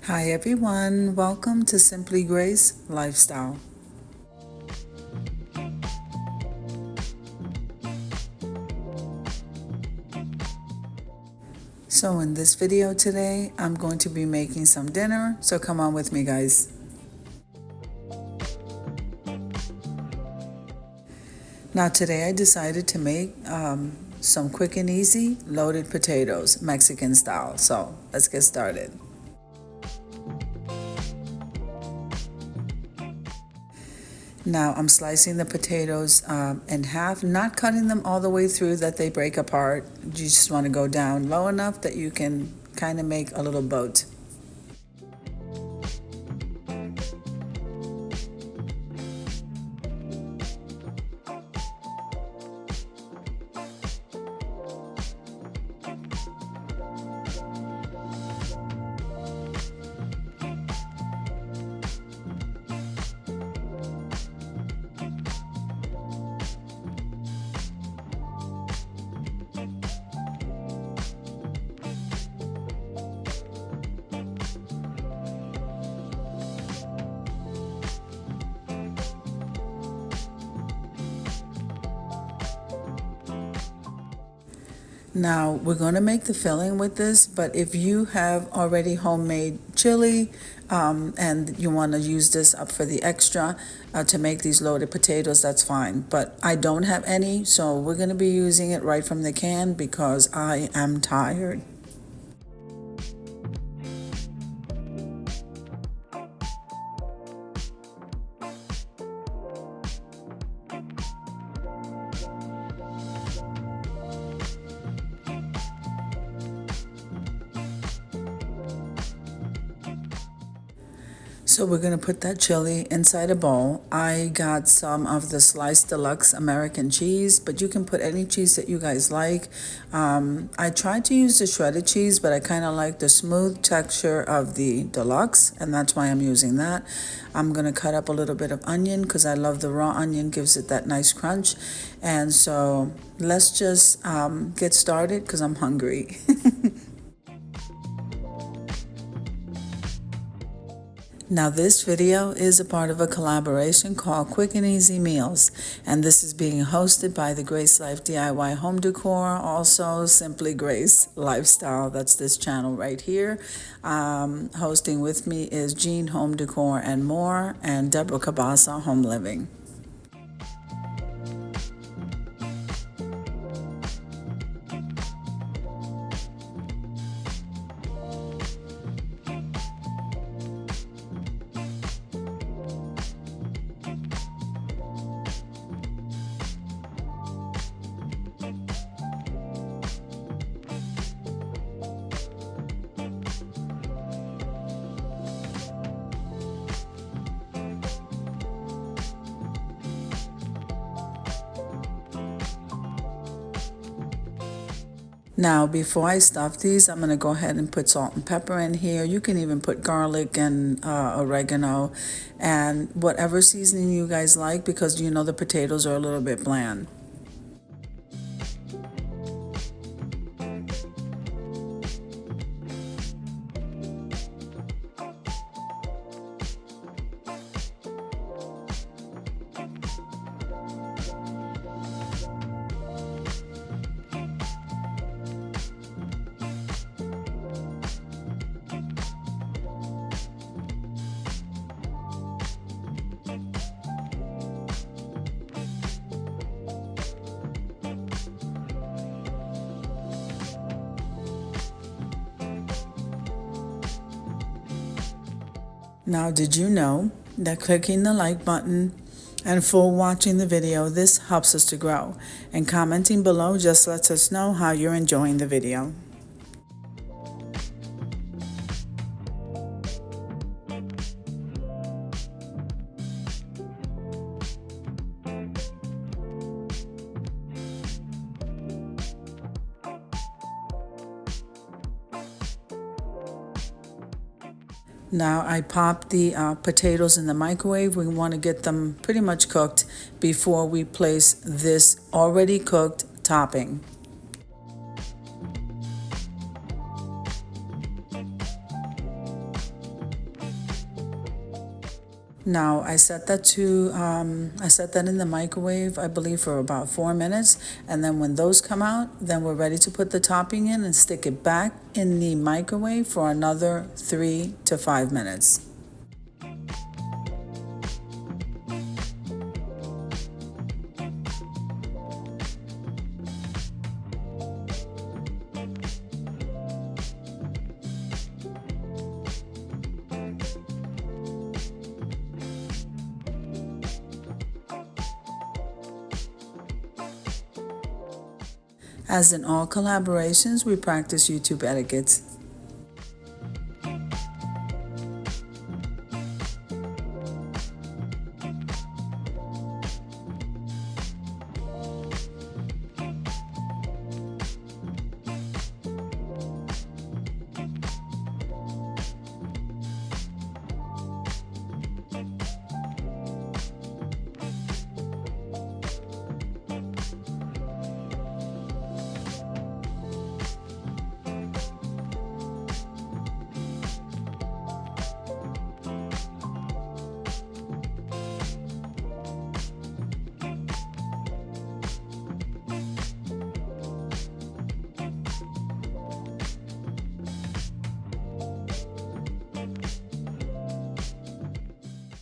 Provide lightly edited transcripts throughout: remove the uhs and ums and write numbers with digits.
Hi everyone, welcome to Simply Grace Lifestyle. So in this video today, I'm going to be making some dinner, so come on with me guys. Now today I decided to make some quick and easy loaded potatoes, Mexican style. So let's get started. Now I'm slicing the potatoes in half, not cutting them all the way through that they break apart. You just want to go down low enough that you can kind of make a little boat. Now we're going to make the filling with this, but if you have already homemade chili and you want to use this up for the extra to make these loaded potatoes, that's fine. But I don't have any, so we're going to be using it right from the can because I am tired. So we're going to put that chili inside a bowl. I got some of the sliced deluxe American cheese, but you can put any cheese that you guys like. I tried to use the shredded cheese, but I kind of like the smooth texture of the deluxe, and that's why I'm using that. I'm going to cut up a little bit of onion because I love the raw onion, gives it that nice crunch. And so let's just get started because I'm hungry. Now this video is a part of a collaboration called Quick and Easy Meals, and this is being hosted by the Grace Life DIY Home Decor, also Simply Grace Lifestyle. That's this channel right here. Hosting with me is Jean Home Decor and More, and Deborah Cabasa Home Living. Now, before I stuff these, I'm going to go ahead and put salt and pepper in here. You can even put garlic and oregano and whatever seasoning you guys like because you know the potatoes are a little bit bland. Now, did you know that clicking the like button and full watching the video, this helps us to grow. And commenting below just lets us know how you're enjoying the video. Now I popped the potatoes in the microwave. We want to get them pretty much cooked before we place this already cooked topping. Now I set that in the microwave, I believe, for about 4 minutes. And then when those come out, then we're ready to put the topping in and stick it back in the microwave for another 3 to 5 minutes. As in all collaborations, we practice YouTube etiquettes.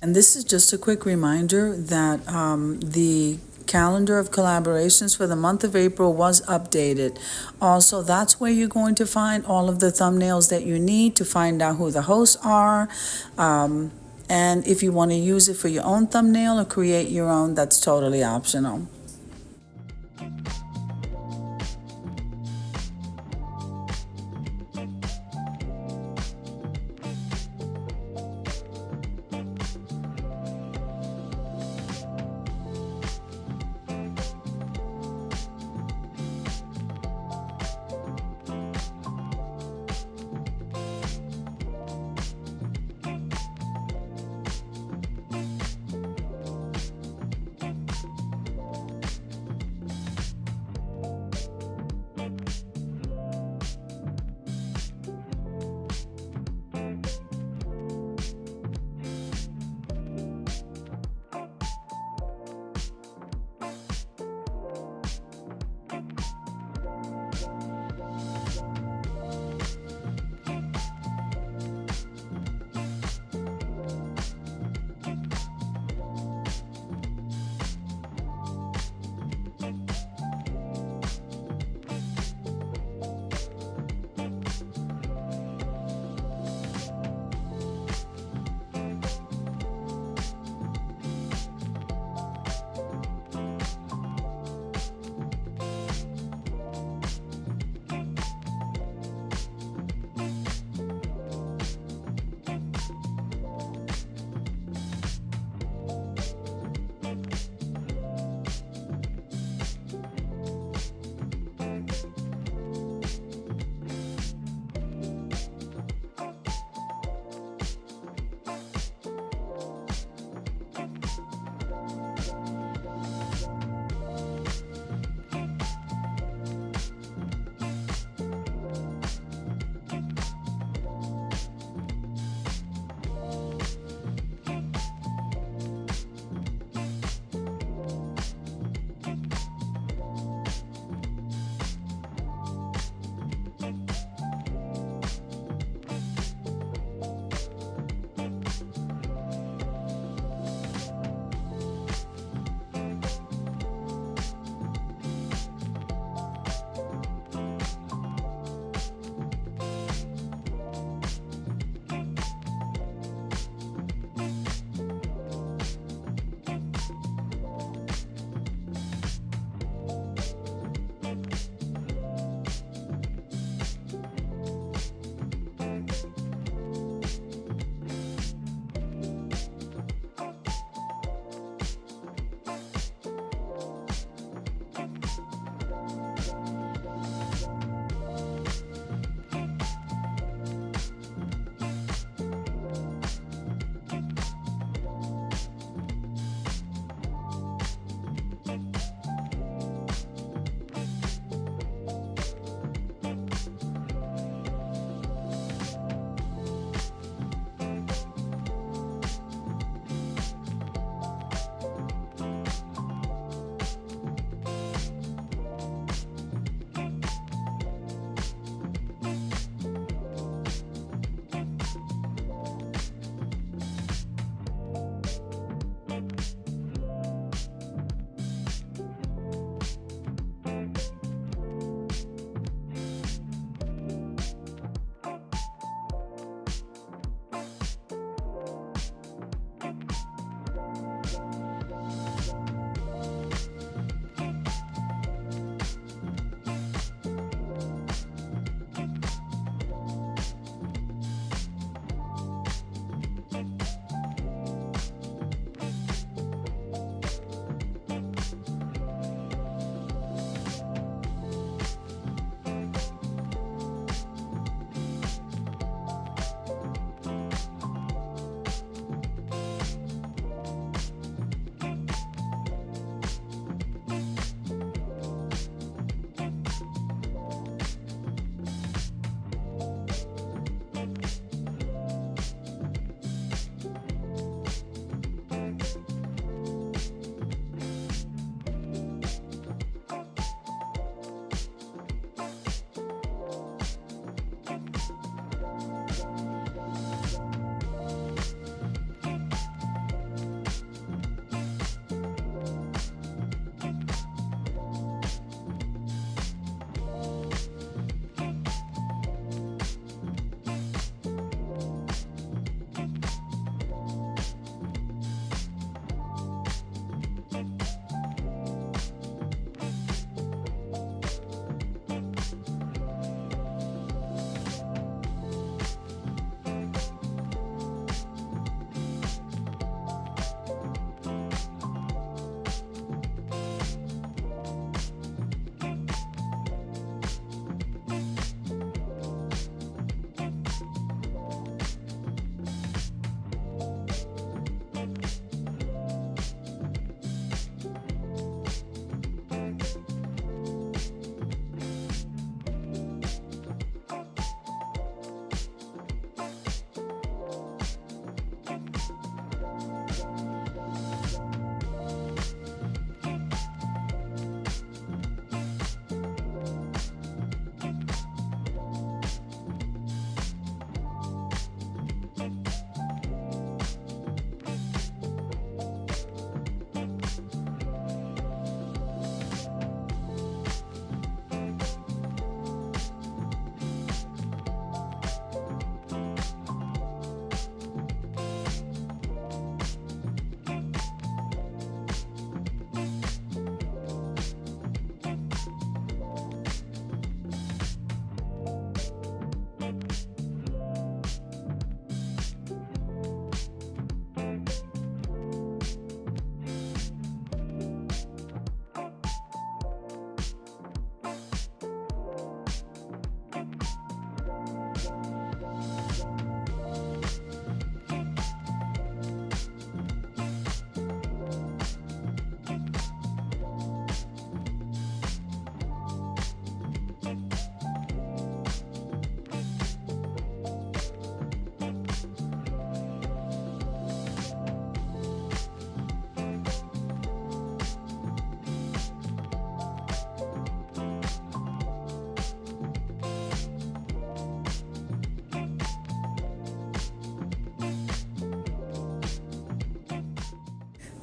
And this is just a quick reminder that the calendar of collaborations for the month of April was updated. Also, that's where you're going to find all of the thumbnails that you need to find out who the hosts are. And if you want to use it for your own thumbnail or create your own, that's totally optional.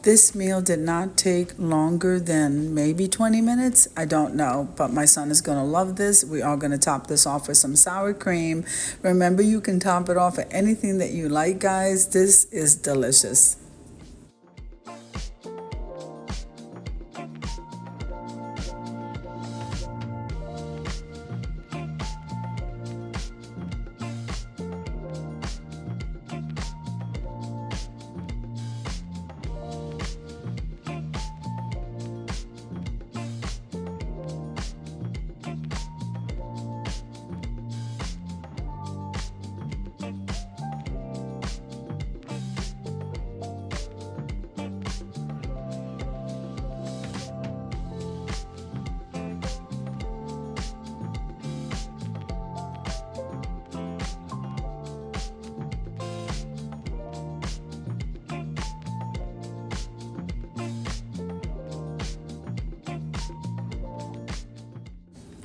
This meal did not take longer than maybe 20 minutes. I don't know, but my son is going to love this. We are going to top this off with some sour cream. Remember, you can top it off with anything that you like, guys. This is delicious.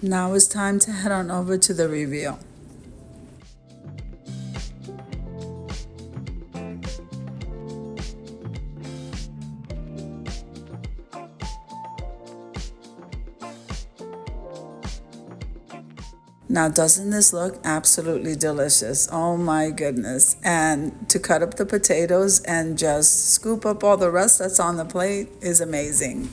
Now it's time to head on over to the reveal. Now, doesn't this look absolutely delicious? Oh my goodness. And to cut up the potatoes and just scoop up all the rest that's on the plate is amazing.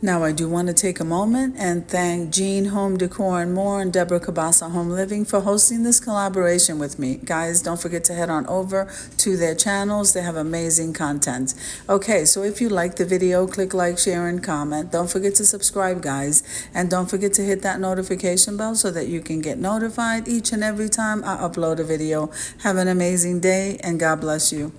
Now, I do want to take a moment and thank Jean Home Decor and More and Deborah Cabasa Home Living for hosting this collaboration with me. Guys, don't forget to head on over to their channels. They have amazing content. Okay, so if you like the video, click like, share, and comment. Don't forget to subscribe, guys. And don't forget to hit that notification bell so that you can get notified each and every time I upload a video. Have an amazing day, and God bless you.